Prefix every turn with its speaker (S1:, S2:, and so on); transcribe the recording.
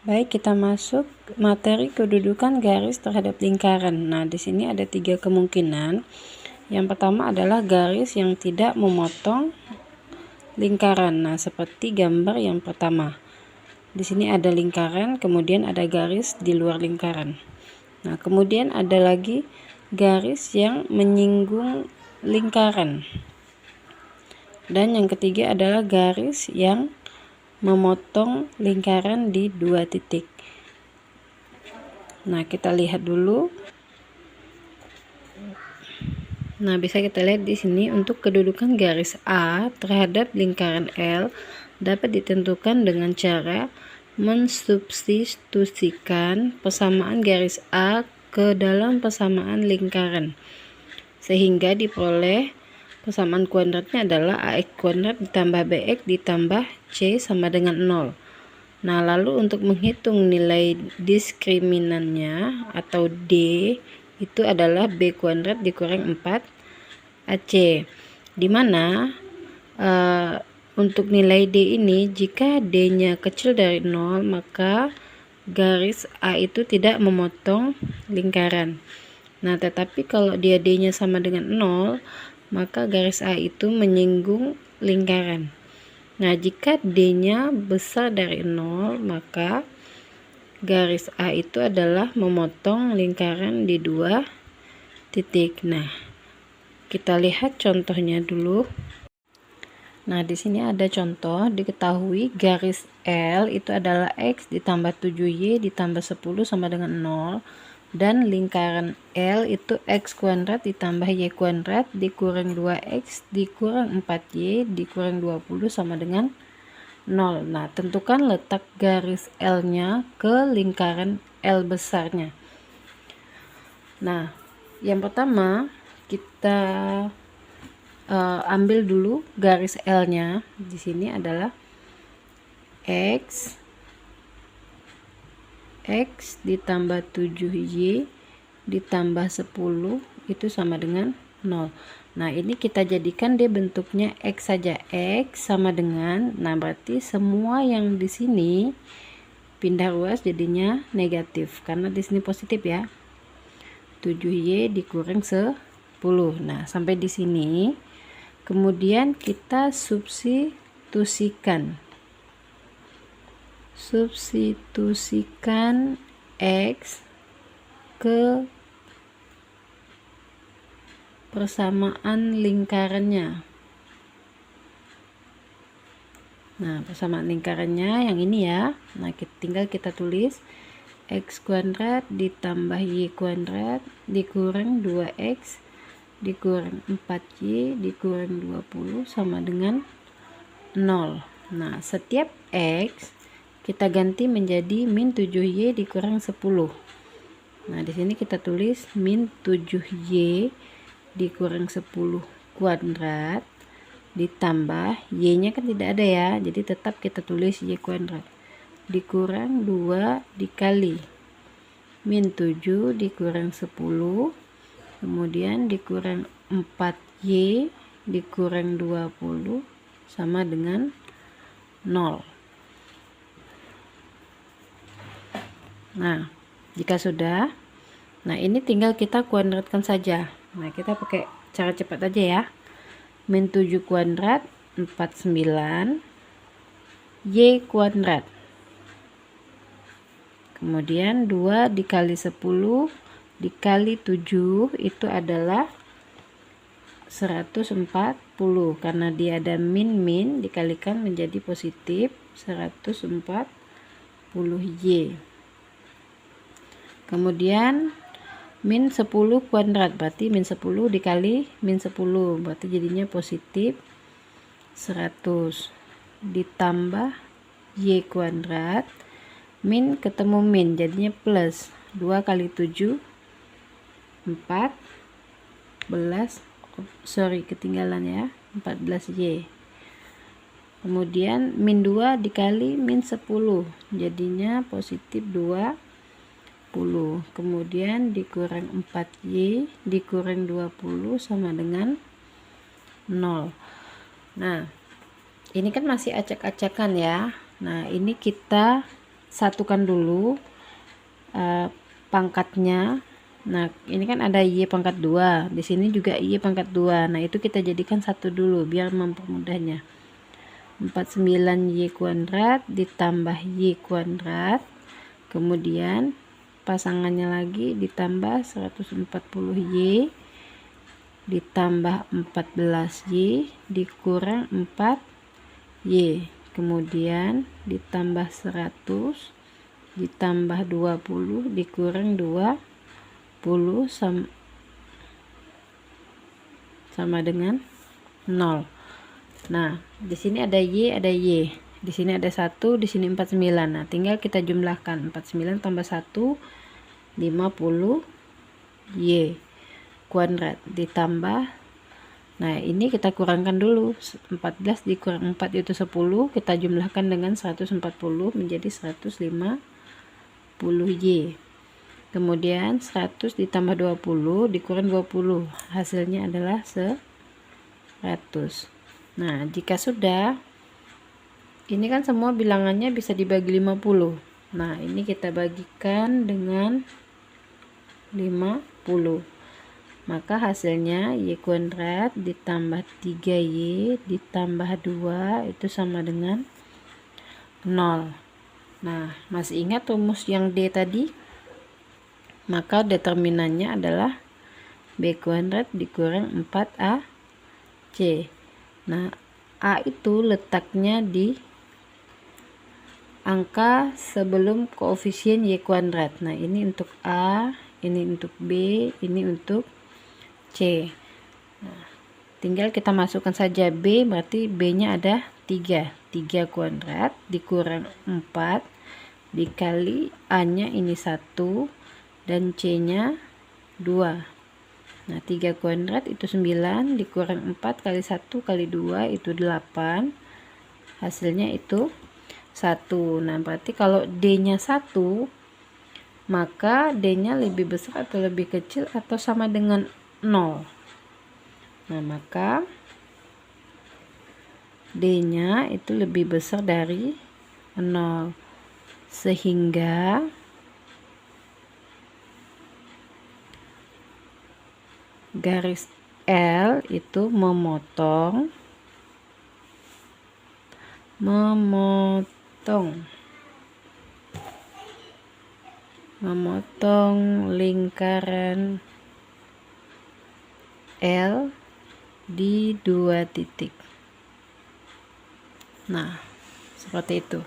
S1: Baik, kita masuk materi kedudukan garis terhadap lingkaran. Nah, di sini ada 3 kemungkinan. Yang pertama adalah garis yang tidak memotong lingkaran. Nah, seperti gambar yang pertama. Di sini ada lingkaran, kemudian ada garis di luar lingkaran. Nah, kemudian ada lagi garis yang menyinggung lingkaran. Dan yang ketiga adalah garis yang memotong lingkaran di 2 titik. Nah, kita lihat dulu. Nah, bisa kita lihat di sini untuk kedudukan garis A terhadap lingkaran L dapat ditentukan dengan cara mensubstitusikan persamaan garis A ke dalam persamaan lingkaran, sehingga diperoleh persamaan kuadratnya adalah AX kuadrat ditambah BX ditambah C sama dengan 0. Nah, lalu untuk menghitung nilai diskriminannya atau D itu adalah B kuadrat dikurang 4 AC, dimana untuk nilai D ini jika D nya kecil dari 0 maka garis A itu tidak memotong lingkaran. Nah, tetapi kalau dia D nya sama dengan 0 maka garis A itu menyinggung lingkaran. Nah, jika D nya besar dari 0 maka garis A itu adalah memotong lingkaran di 2 titik. Nah, kita lihat contohnya dulu. Nah, di sini ada contoh. Diketahui garis L itu adalah X ditambah 7Y ditambah 10 sama dengan 0. Dan lingkaran L itu X kuadrat ditambah Y kuadrat dikurang 2X dikurang 4Y dikurang 20 sama dengan 0. Nah, tentukan letak garis L nya ke lingkaran L besarnya. Nah, yang pertama kita ambil dulu garis L nya. Di sini adalah X ditambah 7Y ditambah 10 itu sama dengan 0. Nah, ini kita jadikan dia bentuknya X saja. X sama dengan, nah berarti semua yang di sini pindah ruas jadinya negatif karena di sini positif ya. 7Y dikurang 10. Nah, sampai di sini. Kemudian kita substitusikan X ke persamaan lingkarannya. Nah, persamaan lingkarannya yang ini ya. Nah, tinggal kita tulis X kuadrat ditambah Y kuadrat dikurang 2X dikurang 4Y dikurang 20 sama dengan 0. Nah, setiap X kita ganti menjadi min 7Y dikurang 10. Nah, di sini kita tulis min 7Y dikurang 10 kuadrat ditambah Y nya kan tidak ada ya, jadi tetap kita tulis Y kuadrat dikurang 2 dikali min 7 dikurang 10 kemudian dikurang 4Y dikurang 20 sama dengan 0. Nah, jika sudah, nah ini tinggal kita kuadratkan saja. Nah, kita pakai cara cepat aja ya. Min 7 kuadrat 49 Y kuadrat. Kemudian 2 dikali 10 dikali 7 itu adalah 140 karena dia ada min dikalikan menjadi positif 140Y. Kemudian min 10 kuadrat berarti min 10 dikali min 10 berarti jadinya positif 100 ditambah Y kuadrat min ketemu min jadinya plus 2 kali 7 ketinggalan ya 14Y. Kemudian min 2 dikali min 10 jadinya positif 20. Kemudian dikurang 4Y dikurang 20 sama dengan 0. Nah, ini kan masih acak-acakan ya. Nah, ini kita satukan dulu pangkatnya. Nah, ini kan ada Y pangkat 2, di sini juga Y pangkat 2. Nah, itu kita jadikan satu dulu biar mempermudahnya. 49Y kuadrat ditambah Y kuadrat, kemudian pasangannya lagi ditambah 140Y ditambah 14Y dikurang 4Y, kemudian ditambah 100 ditambah 20 dikurang 20 sama dengan 0. Nah, di sini ada Y, ada Y. Di sini ada 1, di sini 49. Nah, tinggal kita jumlahkan. 49 tambah 1, 50 Y kuadrat ditambah. Nah, ini kita kurangkan dulu. 14 dikurang 4 itu 10. Kita jumlahkan dengan 140 menjadi 150Y. Kemudian 100 ditambah 20 dikurang 20. Hasilnya adalah 100. Nah, jika sudah, ini kan semua bilangannya bisa dibagi 50. Nah, ini kita bagikan dengan 50. Maka hasilnya Y kuadrat ditambah 3Y ditambah 2 itu sama dengan 0. Nah, masih ingat rumus yang D tadi? Maka determinannya adalah B kuadrat dikurang 4AC. Nah, A itu letaknya di angka sebelum koefisien Y kuadrat. Nah, ini untuk A, ini untuk B, ini untuk C. Nah, tinggal kita masukkan saja B, berarti B-nya ada 3. 3 kuadrat dikurang 4 dikali A-nya ini 1 dan C-nya 2. Nah, 3 kuadrat itu 9 dikurang 4 kali 1 kali 2 itu 8. Hasilnya itu 1. Nah, berarti kalau D-nya 1, maka D-nya lebih besar atau lebih kecil atau sama dengan 0. Nah, maka D-nya itu lebih besar dari 0. Sehingga garis L itu memotong lingkaran L di 2 titik. Nah, seperti itu.